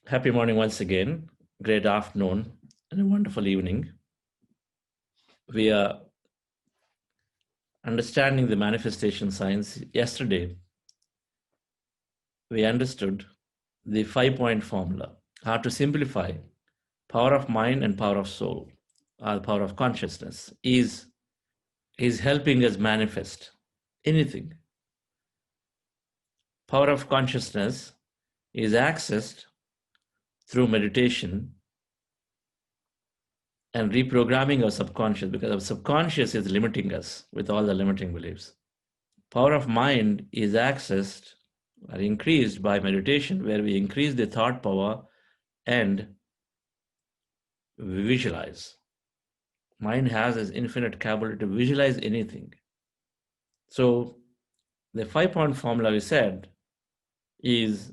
Happy morning once again. Great afternoon and a wonderful evening. We are understanding the manifestation science. Yesterday, we understood the 5-point formula, how to simplify power of mind and power of soul, or power of consciousness, is helping us manifest anything. Power of consciousness is accessed through meditation and reprogramming our subconscious, because our subconscious is limiting us with all the limiting beliefs. Power of mind is accessed or increased by meditation, where we increase the thought power and we visualize. Mind has this infinite capability to visualize anything. So the 5-point formula we said is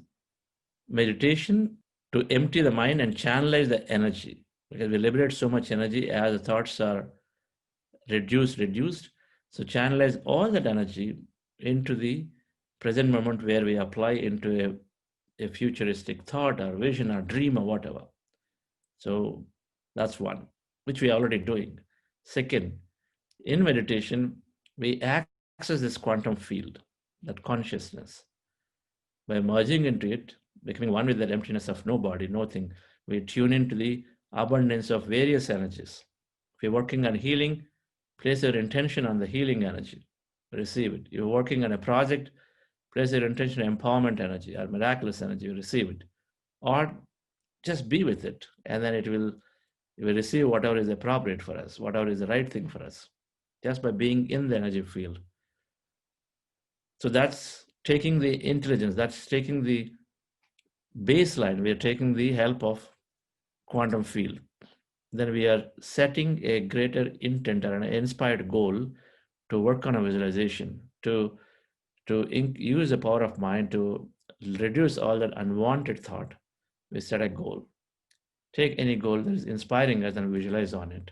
meditation to empty the mind and channelize the energy, because we liberate so much energy as the thoughts are reduced. So channelize all that energy into the present moment, where we apply into a futuristic thought or vision or dream or whatever. So that's one, which we are already doing. Second, in meditation, we access this quantum field, that consciousness. By merging into it, becoming one with that emptiness of no body, nothing, we tune into the abundance of various energies. If you're working on healing, place your intention on the healing energy, receive it. You're working on a project, place your intention on empowerment energy or miraculous energy, you receive it. Or just be with it, and then you will receive whatever is appropriate for us, whatever is the right thing for us, just by being in the energy field. So that's taking the intelligence, that's taking the baseline, we are taking the help of quantum field. Then we are setting a greater intent or an inspired goal to work on a visualization, to use the power of mind to reduce all that unwanted thought. We set a goal. Take any goal that is inspiring us and visualize on it.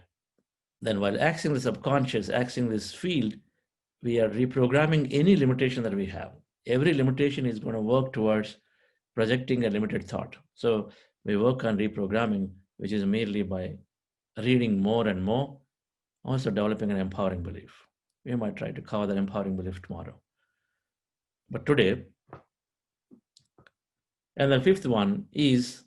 Then, while accessing the subconscious, accessing this field, we are reprogramming any limitation that we have. Every limitation is going to work towards projecting a limited thought. So we work on reprogramming, which is merely by reading more and more, also developing an empowering belief. We might try to cover that empowering belief tomorrow. But today, and the fifth one is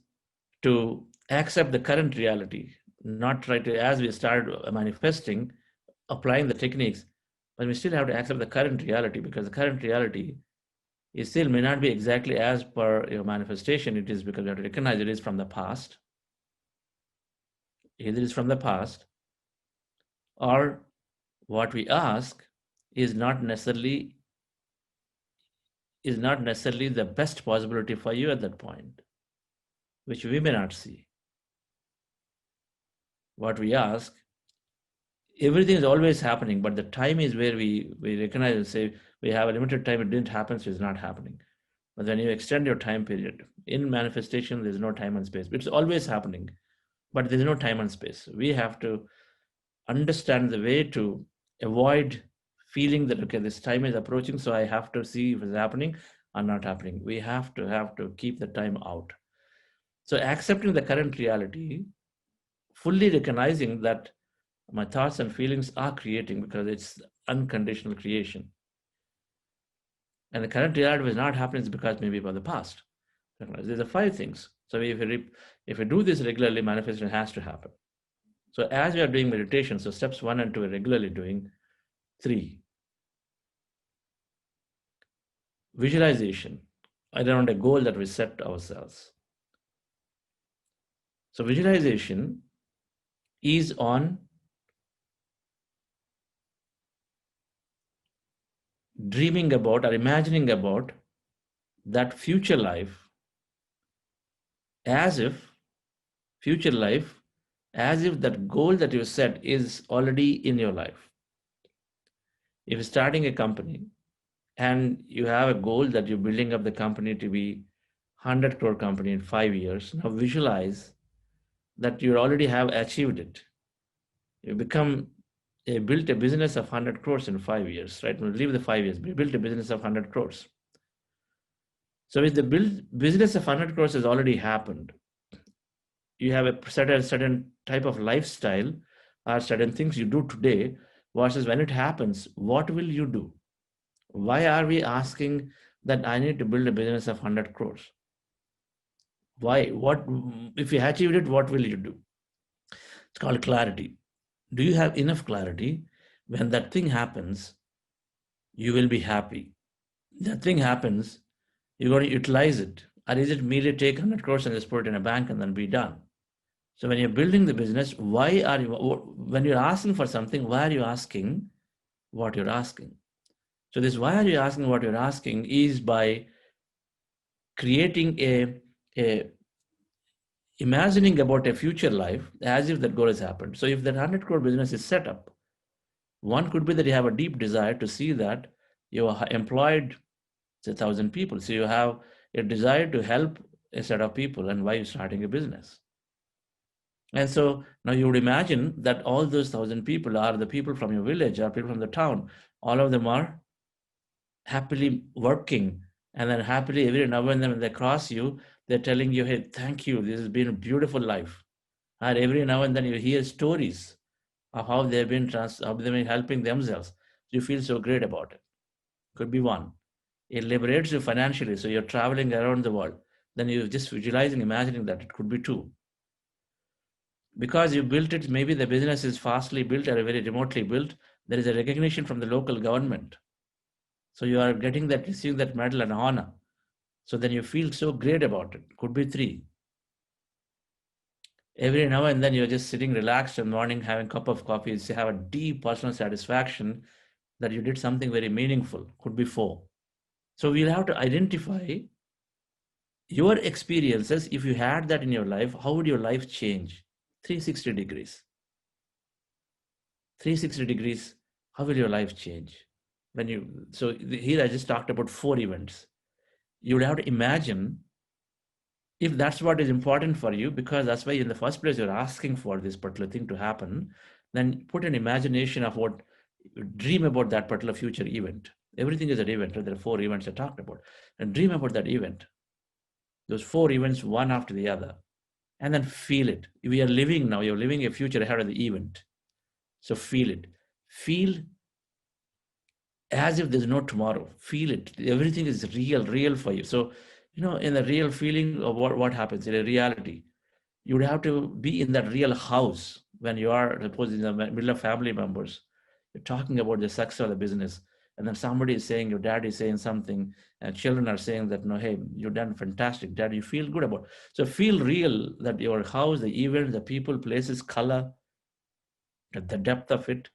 to accept the current reality, not try to, as we started manifesting, applying the techniques, but we still have to accept the current reality, because the current reality is still may not be exactly as per your manifestation. It is because we have to recognize it is from the past. Either it is from the past, or what we ask is not necessarily the best possibility for you at that point, which we may not see. What we ask, everything is always happening, but the time is where we recognize and say, we have a limited time, it didn't happen, so it's not happening. But when you extend your time period, in manifestation, there's no time and space. It's always happening, but there's no time and space. We have to understand the way to avoid feeling that, okay, this time is approaching, so I have to see if it's happening or not happening. We have to keep the time out. So accepting the current reality, fully recognizing that my thoughts and feelings are creating, because it's unconditional creation. And the current reality is not happening because maybe by the past. There's the 5 things. So if we do this regularly, manifestation has to happen. So as we are doing meditation, so steps 1 and 2 are regularly doing. 3, visualization around a goal that we set ourselves. So visualization is on dreaming about or imagining about that future life, as if that goal that you set is already in your life. If you're starting a company and you have a goal that you're building up the company to be 100 crore company in 5 years, now visualize that you already have achieved it. You built a business of 100 crores in 5 years, right? We'll leave the 5 years, but you built a business of 100 crores. So if the business of 100 crores has already happened, you have a certain type of lifestyle or certain things you do today versus when it happens, what will you do? Why are we asking that I need to build a business of 100 crores? Why? What if you achieved it? What will you do? It's called clarity. Do you have enough clarity? When that thing happens, you will be happy. That thing happens, you're going to utilize it. Or is it merely take 100 crores and just put it in a bank and then be done? So when you're building the business, why are you, when you're asking for something, why are you asking what you're asking? So this why are you asking what you're asking is by creating a imagining about a future life as if that goal has happened. So if that 100 crore business is set up, one could be that you have a deep desire to see that you are employed say 1,000 people. So you have a desire to help a set of people, and why you're starting a business. And so now you would imagine that all those 1,000 people are the people from your village or people from the town. All of them are happily working, and then happily every now and then when they cross you, they're telling you, hey, thank you, this has been a beautiful life. And every now and then you hear stories of how how they've been helping themselves. You feel so great about it. Could be one. It liberates you financially, so you're traveling around the world. Then you're just visualizing, imagining that it could be two. Because you built it, maybe the business is fastly built or very remotely built. There is a recognition from the local government. So you are getting that, receiving that medal and honor. So then you feel so great about it. Could be three. Every now and then you're just sitting relaxed in the morning, having a cup of coffee. You have a deep personal satisfaction that you did something very meaningful. Could be four. So we'll have to identify your experiences. If you had that in your life, how would your life change? 360 degrees. 360 degrees, how will your life change? When you so here I just talked about four events. You would have to imagine if that's what is important for you, because that's why in the first place you're asking for this particular thing to happen, then put an imagination of what dream about that particular future event. Everything is an event. There are four events I talked about. And dream about that event. Those four events, one after the other. And then feel it. We are living now, you're living a future ahead of the event. So feel it. Feel as if there's no tomorrow. Feel it. Everything is real for you. So, in the real feeling of what happens in a reality, you would have to be in that real house when you are, suppose, in the middle of family members. You're talking about the success of the business, and then somebody is saying, your dad is saying something, and children are saying that, no, hey, you've done fantastic, dad. You feel good about it. So feel real that your house, the events, the people, places, color, the depth of it,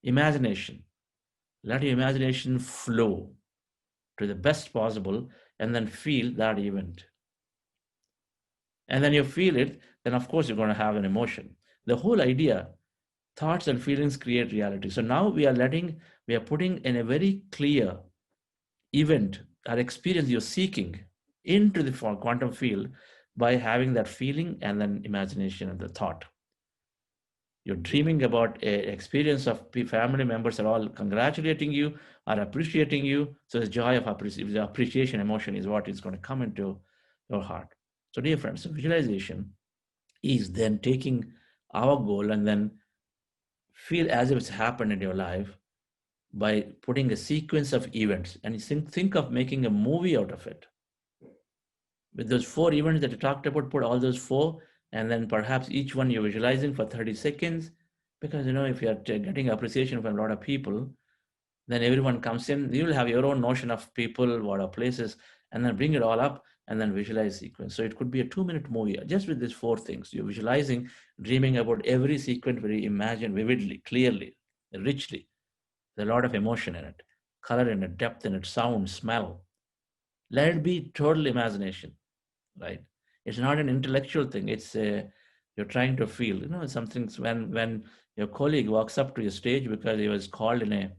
imagination. Let your imagination flow to the best possible and then feel that event. And then you feel it, then of course you're going to have an emotion. The whole idea, thoughts and feelings create reality. So now we are putting in a very clear event or experience you're seeking into the quantum field by having that feeling and then imagination and the thought. You're dreaming about an experience of family members are all congratulating you, are appreciating you. So the joy of the appreciation emotion is what is going to come into your heart. So dear friends, so visualization is then taking our goal and then feel as if it's happened in your life by putting a sequence of events, and you think of making a movie out of it. With those four events that you talked about, put all those four, and then perhaps each one you're visualizing for 30 seconds. Because if you're getting appreciation from a lot of people, then everyone comes in, you will have your own notion of people, what are places, and then bring it all up and then visualize sequence. So it could be a 2-minute movie just with these four things. You're visualizing, dreaming about every sequence very imagine vividly, clearly, richly. There's a lot of emotion in it, color in it, depth in it, sound, smell. Let it be total imagination, right? It's not an intellectual thing. It's you're trying to feel. Some things when your colleague walks up to your stage because he was called in a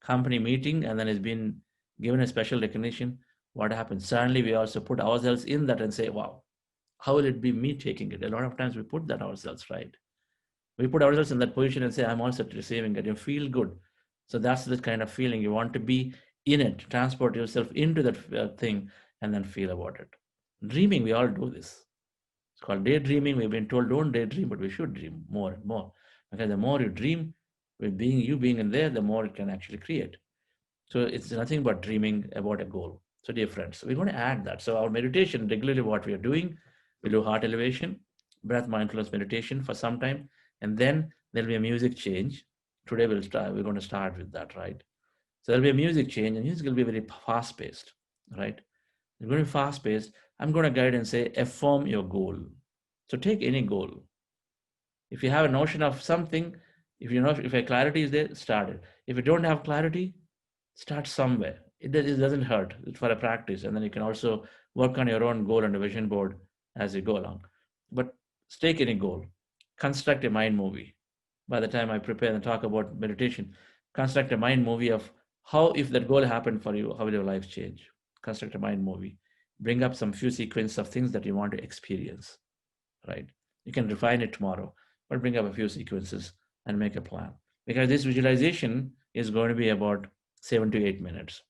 company meeting and then has been given a special recognition. What happens? Suddenly we also put ourselves in that and say, "Wow, how will it be me taking it?" A lot of times we put that ourselves, right? We put ourselves in that position and say, I'm also receiving it. You feel good. So that's the kind of feeling you want to be in it, transport yourself into that thing and then feel about it. Dreaming, we all do this. It's called daydreaming. We've been told don't daydream, but we should dream more and more. Because the more you dream, with being in there, the more it can actually create. So it's nothing but dreaming about a goal. So dear friends, we're going to add that. So our meditation, regularly what we are doing, we do heart elevation, breath mindfulness meditation for some time, and then there'll be a music change. Today we're going to start with that, right? So there'll be a music change, and music will be very fast paced, right? It's going to be fast paced. I'm going to guide and say, affirm your goal. So take any goal. If you have a notion of something, if a clarity is there, start it. If you don't have clarity, start somewhere. It doesn't hurt. It's for a practice, and then you can also work on your own goal and a vision board as you go along. But stake any goal. Construct a mind movie. By the time I prepare and talk about meditation, construct a mind movie of how, if that goal happened for you, how will your life change? Construct a mind movie. Bring up some few sequence of things that you want to experience, right? You can refine it tomorrow, but bring up a few sequences and make a plan. Because this visualization is going to be about 7 to 8 minutes,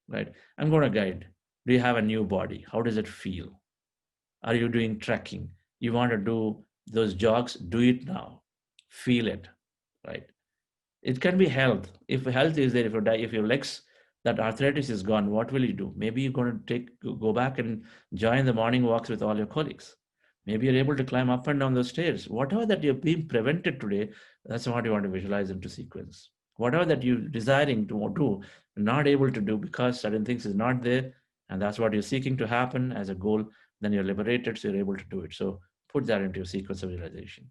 right? I'm going to guide. Do you have a new body? How does it feel? Are you doing trekking? You want to do those jogs? Do it now. Feel it, right? It can be health. If health is there, if your legs, that arthritis is gone, what will you do? Maybe you're going to go back and join the morning walks with all your colleagues. Maybe you're able to climb up and down the stairs. Whatever that you're being prevented today, that's what you want to visualize into sequence. Whatever that you're desiring to do, not able to do because certain things is not there, and that's what you're seeking to happen as a goal, then you're liberated, so you're able to do it. So put that into your sequence of visualization.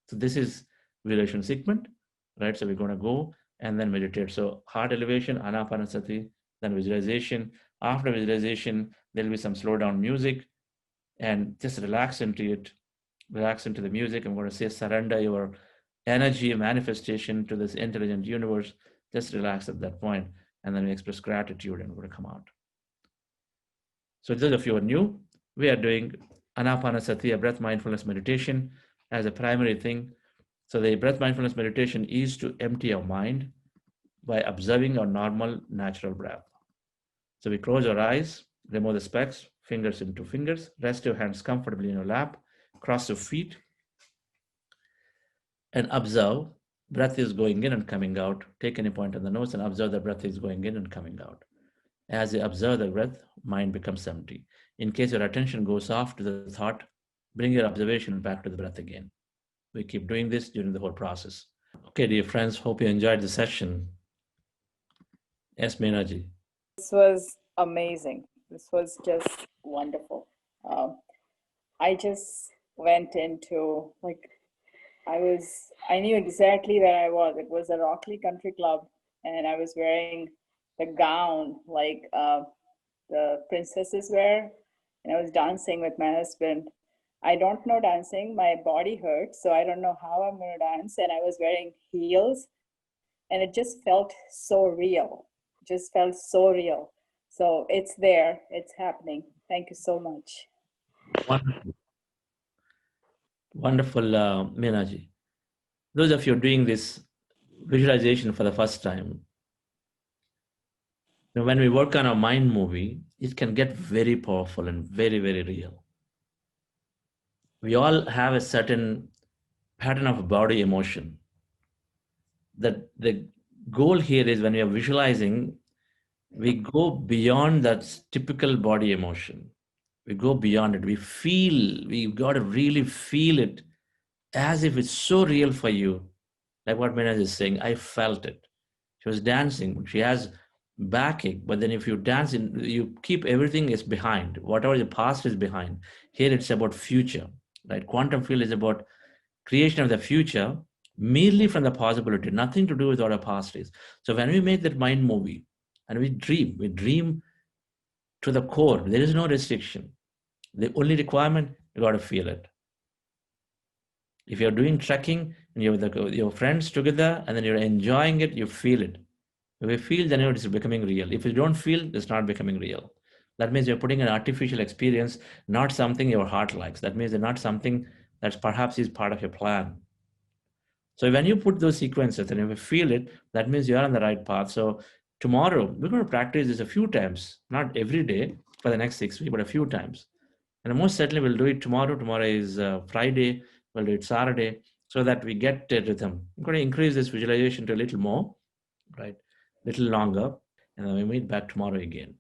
So this is visualization segment, right? So we're going to go and then meditate. So heart elevation, anapanasati, then visualization. After visualization, there'll be some slow down music, and just relax into it, relax into the music. I'm going to say surrender your energy manifestation to this intelligent universe. Just relax at that point, and then we express gratitude, and we're going to come out. So those of you who are new, we are doing anapanasati, a breath mindfulness meditation, as a primary thing. So the breath mindfulness meditation is to empty our mind by observing our normal natural breath. So we close our eyes, remove the specs, fingers into fingers, rest your hands comfortably in your lap, cross your feet, and observe. Breath is going in and coming out. Take any point on the nose and observe the breath is going in and coming out. As you observe the breath, mind becomes empty. In case your attention goes off to the thought, bring your observation back to the breath again. We keep doing this during the whole process. Okay, dear friends, hope you enjoyed the session. Yes, Meenaji. This was amazing. This was just wonderful. I just went into I knew exactly where I was. It was a Rockley Country Club, and I was wearing the gown like the princesses wear, and I was dancing with my husband. I don't know dancing. My body hurts, so I don't know how I'm going to dance. And I was wearing heels, and it just felt so real. Just felt so real. So it's there. It's happening. Thank you so much. Wonderful, wonderful, Meenaji. Those of you doing this visualization for the first time, when we work on a mind movie, it can get very powerful and very, very real. We all have a certain pattern of body emotion. The goal here is when we are visualizing, we go beyond that typical body emotion. We go beyond it. We got to really feel it as if it's so real for you. Like what Meena is saying, I felt it. She was dancing. She has backache, but then if you dance, you keep everything is behind. Whatever the past is behind. Here it's about future, right? Quantum field is about creation of the future merely from the possibility, nothing to do with what our past is. So when we make that mind movie and we dream to the core. There is no restriction. The only requirement, you got to feel it. If you're doing trekking and you're with your friends together and then you're enjoying it, you feel it. If you feel, then it's becoming real. If you don't feel, it's not becoming real. That means you're putting an artificial experience, not something your heart likes. That means it's not something that perhaps is part of your plan. So when you put those sequences and if you feel it, that means you're on the right path. So tomorrow, we're going to practice this a few times, not every day for the next 6 weeks, but a few times. And most certainly we'll do it tomorrow. Tomorrow is Friday. We'll do it Saturday so that we get a rhythm. I'm going to increase this visualization to a little more, right? Little longer. And then we meet back tomorrow again.